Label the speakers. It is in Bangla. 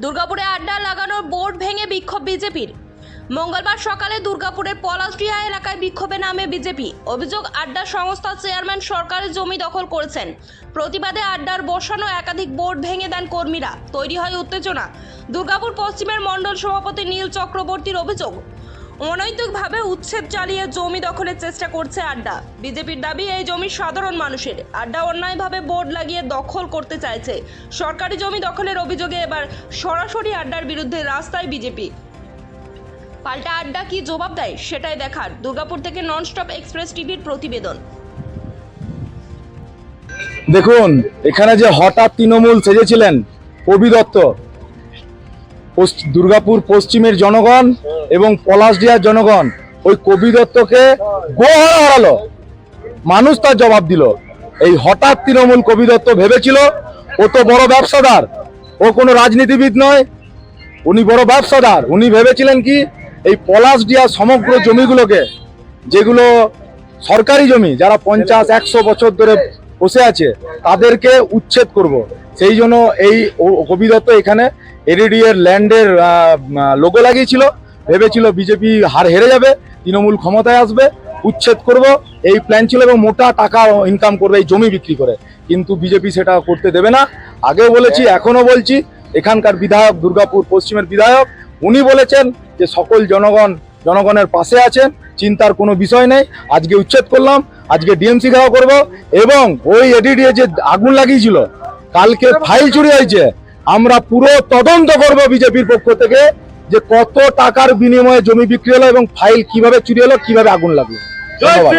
Speaker 1: দুর্গাপুরে আড্ডা লাগানোর বোর্ড ভেঙে বিক্ষোভ বিজেপির। মঙ্গলবার সকালে দুর্গাপুরের পলাশডিহা এলাকায় বিক্ষোভে নামে বিজেপি। অভিযোগ, আড্ডা সংস্থার চেয়ারম্যান সরকারের জমি দখল করেছেন। প্রতিবাদে আড্ডার বসানো একাধিক বোর্ড ভেঙে দেন কর্মীরা। তৈরি হয় উত্তেজনা। দুর্গাপুর পশ্চিমের মণ্ডল সভাপতি নীল চক্রবর্তীর অভিযোগ, অনৈতিকভাবে উচ্ছেদ চালিয়ে জমি দখলের চেষ্টা করছে আড্ডা। বিজেপির দাবি, এই জমি সাধারণ মানুষের। আড্ডা অন্যায়ভাবে বোর্ড লাগিয়ে দখল করতে চাইছে। সরকারি জমি দখলের অভিযোগে এবার সরাসরি আড্ডার বিরুদ্ধে রাস্তায় বিজেপি। পাল্টা আড্ডা কি জবাব দেয় সেটাই দেখার। দুর্গাপুর থেকে ননস্টপ এক্সপ্রেস টিভির প্রতিবেদন।
Speaker 2: দেখুন, এখানে যে হঠাৎ তৃণমূল সেজেছিলেন কবি দত্ত, দুর্গাপুর পশ্চিমের জনগণ এবং পলাশডিহার জনগণ ওই কবি দত্তকে গোহারা হারালো। মানুষ তার জবাব দিল। এই হঠাৎ তৃণমূল কবি দত্ত ভেবেছিল ও তো বড় ব্যবসাদার, ও কোনো রাজনীতিবিদ নয়, উনি বড় ব্যবসাদার। উনি ভেবেছিলেন কি এই পলাশডিহার সমগ্র জমিগুলোকে, যেগুলো সরকারি জমি, যারা 50-100 বছর ধরে বসে আছে, তাদেরকে উচ্ছেদ করব। সেই জন্য এই কবি দত্ত এখানে এডিডি এর ল্যান্ডের লোগো লাগিয়েছিল। ভেবেছিল বিজেপি হেরে যাবে, তৃণমূল ক্ষমতায় আসবে, উচ্ছেদ করব, এই প্ল্যান ছিল এবং মোটা টাকা ইনকাম করবে এই জমি বিক্রি করে। কিন্তু বিজেপি সেটা করতে দেবে না। আগেও বলেছি, এখনো বলছি, এখানকার বিধায়ক, দুর্গাপুর পশ্চিমের বিধায়ক, উনি বলেছেন যে সকল জনগণের পাশে আছেন, চিন্তার কোনো বিষয় নেই। আজকে উচ্ছেদ করলাম, আজকে ডিএমসি ঘেরাও করব এবং ওই এডিডি যে আগুন লাগিয়েছিল, কালকে ফাইল চুরি হয়েছে, আমরা পুরো তদন্ত করব বিজেপির পক্ষ থেকে যে কত টাকার বিনিময়ে জমি বিক্রি হলো এবং ফাইল কিভাবে চুরি হলো, কিভাবে আগুন লাগলো। ধন্যবাদ।